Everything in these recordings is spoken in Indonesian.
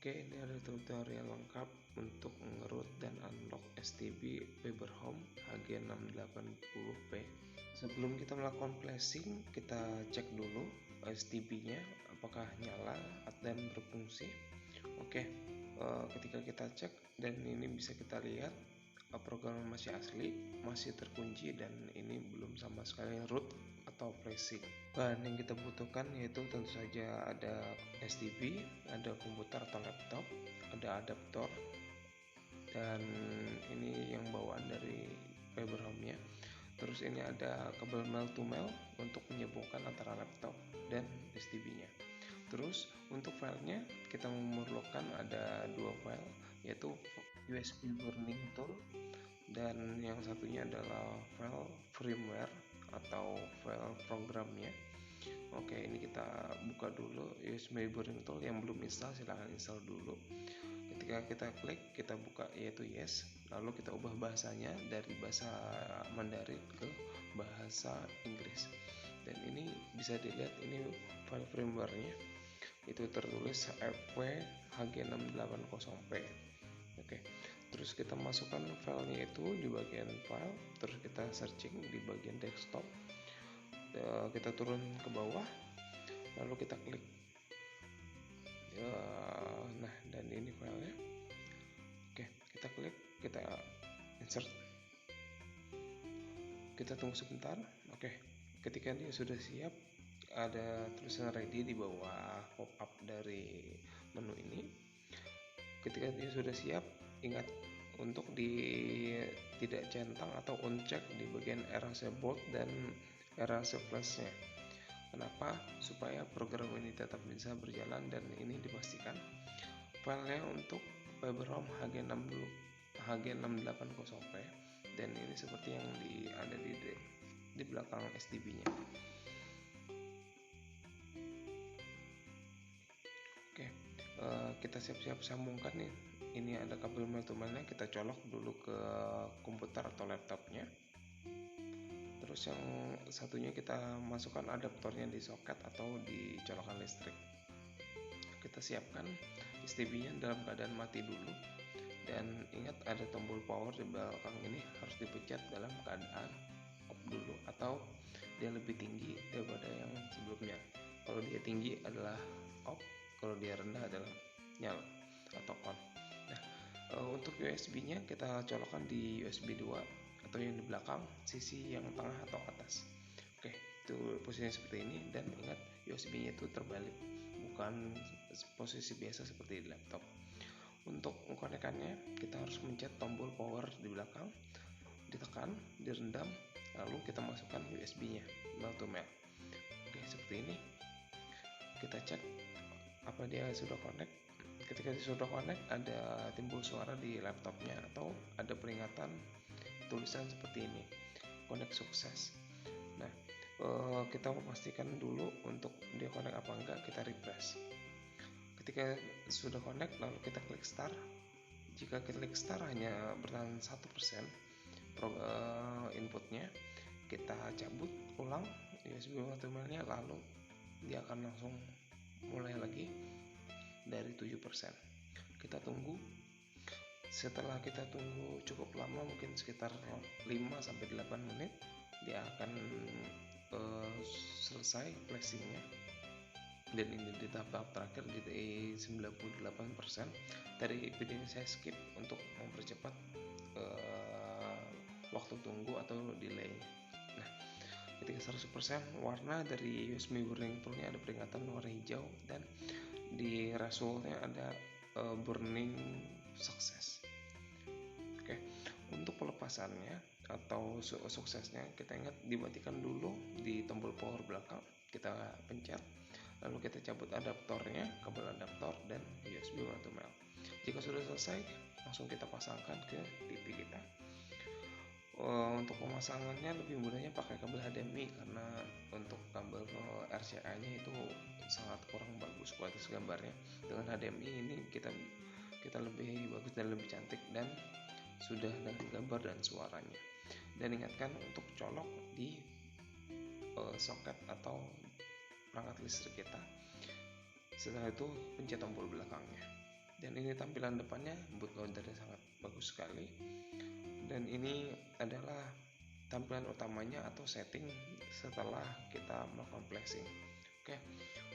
Oke, ini ada tutorial lengkap untuk ngerut dan unlock STB Weber Home HG680P. Sebelum kita melakukan flashing, kita cek dulu STB-nya apakah nyala dan berfungsi. Oke, ketika kita cek dan ini bisa kita lihat program masih asli, masih terkunci, dan ini belum sama sekali root atau flashing. Bahan yang kita butuhkan yaitu tentu saja ada STB, ada komputer atau laptop, ada adaptor, dan ini yang bawaan dari Weber Home-nya. Terus ini ada kabel male to male untuk menyambungkan antara laptop dan STB-nya. Terus untuk filenya kita memerlukan ada dua file, yaitu USB burning tool dan yang satunya adalah file firmware atau file programnya. Oke, ini kita buka dulu USB burning tool. Yang belum install silahkan install dulu. Ketika kita klik, kita buka yaitu yes, lalu kita ubah bahasanya dari bahasa Mandarin ke bahasa Inggris. Dan ini bisa dilihat, ini file firmware-nya itu tertulis FW HG680P. Oke, terus kita masukkan filenya itu di bagian file, terus kita searching di bagian desktop, kita turun ke bawah, lalu kita klik. Nah, dan ini filenya. Oke, kita klik, kita insert, kita tunggu sebentar. Oke, ketika dia sudah siap, ada tulisan ready di bawah pop-up dari menu ini. Ketika dia sudah siap, ingat untuk tidak centang atau uncheck di bagian erase bold dan erase flashnya. Kenapa? Supaya program ini tetap bisa berjalan, dan ini dipastikan filenya untuk Weber Home HG680P, dan ini seperti yang ada di belakang STB-nya. Oke, kita siap-siap sambungkan nih. Ini ada kabel male to male-nya, kita colok dulu ke komputer atau laptopnya. Terus yang satunya kita masukkan adaptornya di soket atau di colokan listrik. Kita siapkan STB-nya dalam keadaan mati dulu, dan ingat ada tombol power di belakang ini harus dipencet dalam keadaan off dulu, atau dia lebih tinggi daripada yang sebelumnya. Kalau dia tinggi adalah off, kalau dia rendah adalah nyala atau on. Nah, untuk USB-nya kita colokkan di USB 2 atau yang di belakang, sisi yang tengah atau atas. Oke, itu posisinya seperti ini, dan ingat USB-nya itu terbalik, bukan posisi biasa seperti di laptop. Untuk mengkonekkannya, kita harus mencet tombol power di belakang, ditekan, direndam, lalu kita masukkan USB-nya male to male. Oke, seperti ini. Kita cek apa dia sudah connect. Ketika dia sudah connect, ada timbul suara di laptopnya atau ada peringatan tulisan seperti ini, connect sukses. Nah, kita memastikan dulu untuk dia connect apa enggak, kita refresh. Ketika sudah connect, lalu kita klik start. Jika klik start hanya bertahan 1% inputnya, kita cabut ulang USB male to male-nya, lalu dia akan langsung mulai lagi dari 7%. Kita tunggu. Setelah kita tunggu cukup lama, mungkin sekitar 5-8 menit, dia akan selesai flashingnya. Dan ini di tahap terakhir di 98%. Tadi video ini saya skip untuk mempercepat waktu tunggu atau delay. Nah, ketika 100%, warna dari USB burning tool-nya ada peringatan warna hijau, dan di resultnya ada burning success. Oke, untuk pelepasannya atau suksesnya, kita ingat dimatikan dulu di tombol power belakang, kita pencet, lalu kita cabut adaptornya, kabel adaptor, dan USB male to male. Jika sudah selesai, langsung kita pasangkan ke TV kita. Untuk pemasangannya lebih mudahnya pakai kabel HDMI, karena untuk kabel RCA-nya itu sangat kurang bagus kualitas gambarnya. Dengan HDMI ini kita lebih bagus dan lebih cantik, dan sudah dengan gambar dan suaranya. Dan ingatkan untuk colok di soket atau perangkat listrik kita. Setelah itu pencet tombol belakangnya, Dan ini tampilan depannya, bootloadernya sangat bagus sekali. Dan ini adalah tampilan utamanya atau setting setelah kita melakukan flashing. Oke,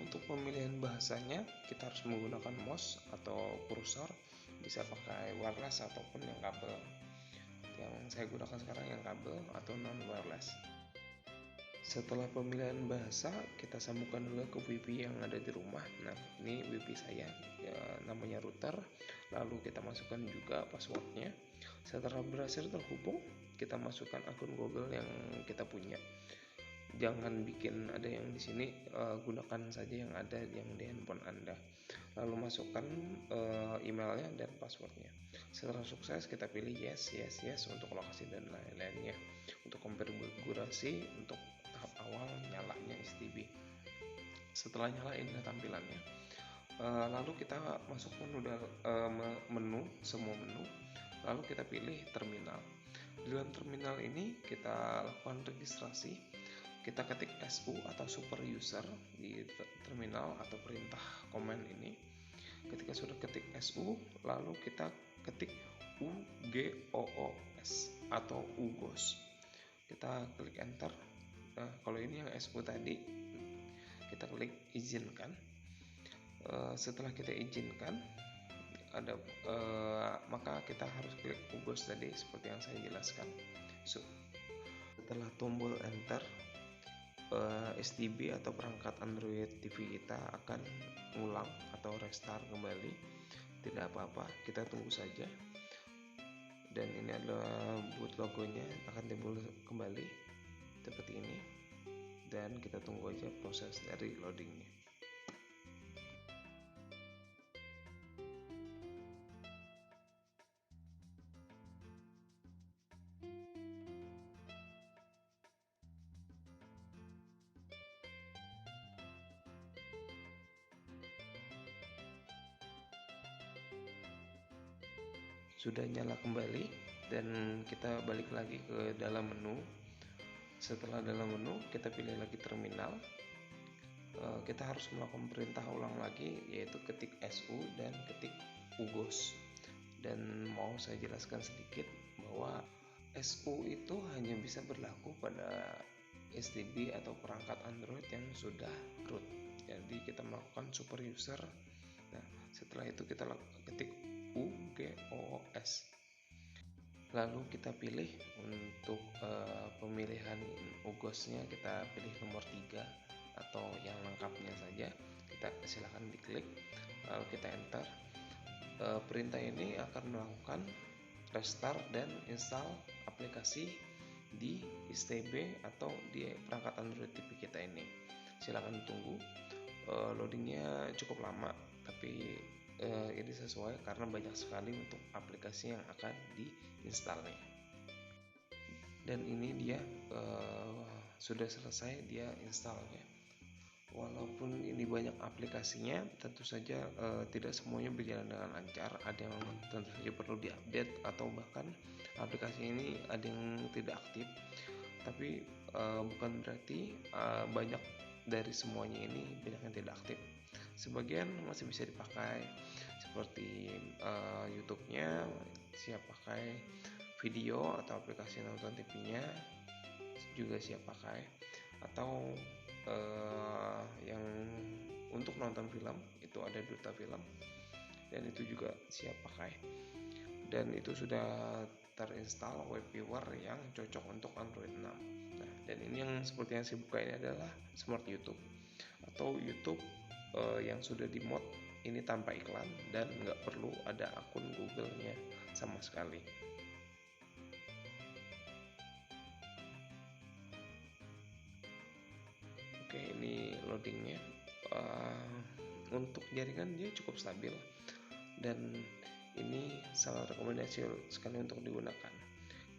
untuk pemilihan bahasanya kita harus menggunakan mouse atau kursor, bisa pakai wireless ataupun yang kabel. Yang saya gunakan sekarang yang kabel atau non wireless. Setelah pemilihan bahasa, kita sambungkan dulu ke WiFi yang ada di rumah. Nah, ini WiFi saya, ya, namanya router. Lalu kita masukkan juga passwordnya. Setelah berhasil terhubung, kita masukkan akun Google yang kita punya. Jangan bikin ada yang di sini, gunakan saja yang ada yang di handphone Anda. Lalu masukkan emailnya dan passwordnya. Setelah sukses, kita pilih yes untuk lokasi dan lain-lainnya. Untuk konfigurasi untuk tahap awal nyalanya STB. Setelah nyala, inilah tampilannya. Lalu kita masuk menu, semua menu. Lalu kita pilih terminal. Di dalam terminal ini kita lakukan registrasi. Kita ketik SU atau super user di terminal atau perintah command ini. Ketika sudah ketik SU, lalu kita ketik UGOOS atau UGOS. Kita klik enter. Nah, kalau ini yang SU tadi, kita klik izinkan. Setelah kita izinkan, maka kita harus klik UGOS tadi seperti yang saya jelaskan. Setelah tombol enter, STB atau perangkat Android TV kita akan ulang atau restart kembali. Tidak apa-apa, kita tunggu saja. Dan ini adalah boot logonya akan timbul kembali seperti ini. Dan kita tunggu aja proses dari loadingnya. Sudah nyala kembali dan kita balik lagi ke dalam menu. Setelah dalam menu, kita pilih lagi terminal. Kita harus melakukan perintah ulang lagi, yaitu ketik SU dan ketik UGOS. Dan mau saya jelaskan sedikit bahwa SU itu hanya bisa berlaku pada STB atau perangkat Android yang sudah root. Jadi kita melakukan super user. Nah, setelah itu kita ketik UGOS. Lalu kita pilih untuk pemilihan UGOS-nya, kita pilih nomor 3 atau yang lengkapnya saja. Kita silakan diklik, lalu kita enter. Perintah ini akan melakukan restart dan install aplikasi di STB atau di perangkat Android TV kita ini. Silakan tunggu. Loadingnya cukup lama, tapi ini sesuai karena banyak sekali untuk aplikasi yang akan diinstalnya. Dan ini dia sudah selesai dia installnya. Walaupun ini banyak aplikasinya, tentu saja tidak semuanya berjalan dengan lancar. Ada yang tentu saja perlu diupdate atau bahkan aplikasi ini ada yang tidak aktif. Tapi bukan berarti banyak dari semuanya ini banyak yang tidak aktif. Sebagian masih bisa dipakai, seperti YouTube-nya siap pakai, video atau aplikasi nonton TV-nya juga siap pakai, atau yang untuk nonton film itu ada Duta Film dan itu juga siap pakai, dan itu sudah terinstall WebViewer yang cocok untuk Android 6. Nah, dan ini yang seperti yang saya buka ini adalah Smart YouTube atau YouTube yang sudah di mod ini tanpa iklan dan nggak perlu ada akun Google-nya sama sekali. Oke, ini loadingnya. Untuk jaringan dia cukup stabil dan ini sangat rekomendasi sekali untuk digunakan.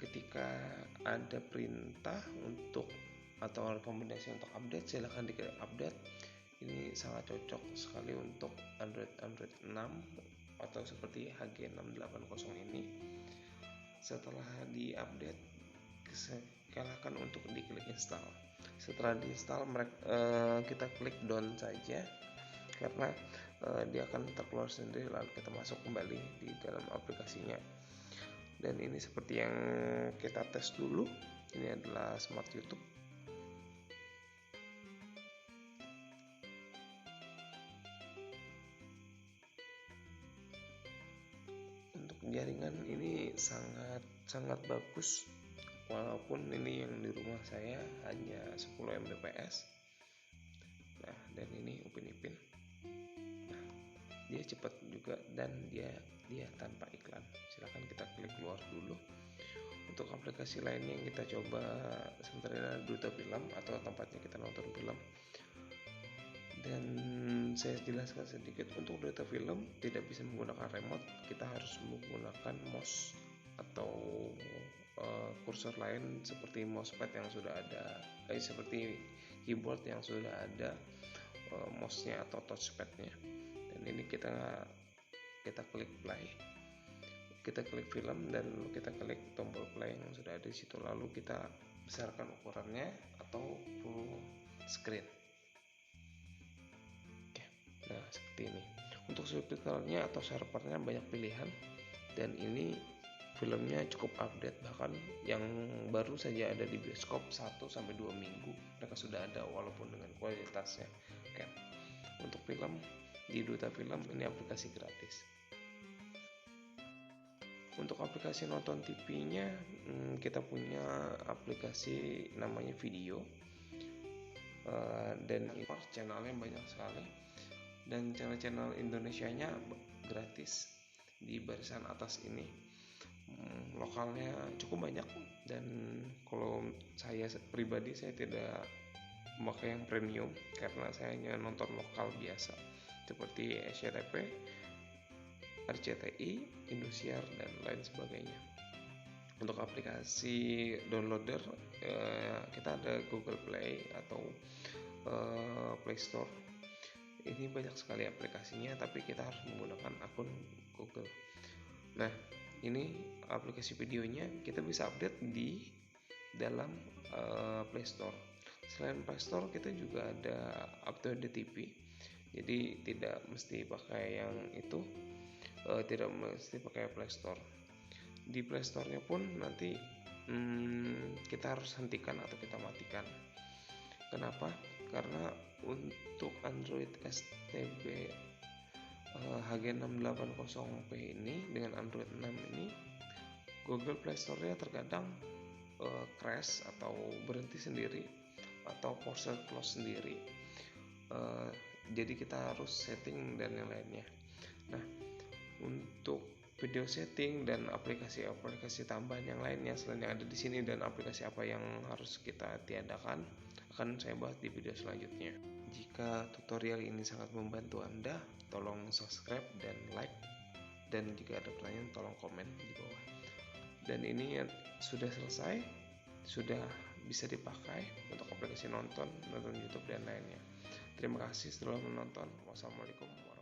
Ketika ada perintah untuk atau rekomendasi untuk update, silahkan diklik update. Ini sangat cocok sekali untuk Android 6 atau seperti HG680 ini. Setelah diupdate, silakan untuk diklik install. Setelah diinstal, kita klik done saja karena dia akan terkeluar sendiri, lalu kita masuk kembali di dalam aplikasinya. Dan ini seperti yang kita tes dulu, ini adalah Smart YouTube. Untuk jaringan ini sangat bagus, walaupun ini yang di rumah saya hanya 10 Mbps. Nah, dan ini Upin Ipin. Nah, dia cepat juga dan dia tanpa iklan. Silahkan kita klik keluar dulu. Untuk aplikasi lainnya yang kita coba sebenarnya Duta Film atau tempatnya kita nonton film. Dan saya jelaskan sedikit, untuk Duta Film tidak bisa menggunakan remote, kita harus menggunakan mouse atau kursor lain seperti mousepad yang sudah ada, seperti keyboard yang sudah ada mouse-nya atau touchpad-nya. Dan ini kita klik play, kita klik film dan kita klik tombol play yang sudah ada di situ, lalu kita besarkan ukurannya atau full screen. Oke. Nah, seperti ini. Untuk subtitlenya atau servernya banyak pilihan, dan ini filmnya cukup update, bahkan yang baru saja ada di bioskop 1-2 minggu mereka sudah ada, walaupun dengan kualitasnya. Oke. Untuk film di Duta Film ini aplikasi gratis. Untuk aplikasi nonton TV-nya kita punya aplikasi namanya Video, dan channelnya banyak sekali, dan channel-channel Indonesianya gratis di barisan atas ini. Lokalnya cukup banyak, dan kalau saya pribadi saya tidak memakai yang premium karena saya hanya nonton lokal biasa seperti SCTV, RCTI, Indosiar dan lain sebagainya. Untuk aplikasi downloader kita ada Google Play atau Play Store. Ini banyak sekali aplikasinya, tapi kita harus menggunakan akun Google. Nah, ini aplikasi videonya kita bisa update di dalam Play Store. Selain Play Store kita juga ada Upload TV. Jadi tidak mesti pakai yang itu, tidak mesti pakai Play Store. Di Play Store-nya pun nanti kita harus hentikan atau kita matikan. Kenapa? Karena untuk Android STB HG680P ini dengan Android 6 ini, Google Play Store-nya terkadang crash atau berhenti sendiri atau force close sendiri. Jadi kita harus setting dan yang lainnya. Nah, untuk video setting dan aplikasi-aplikasi tambahan yang lainnya selain yang ada di sini dan aplikasi apa yang harus kita tiadakan akan saya bahas di video selanjutnya. Jika tutorial ini sangat membantu Anda, tolong subscribe dan like, dan jika ada pertanyaan tolong komen di bawah. Dan ini sudah selesai, sudah bisa dipakai untuk aplikasi nonton YouTube dan lainnya. Terima kasih telah menonton. Wassalamualaikum warahmatullahi wabarakatuh.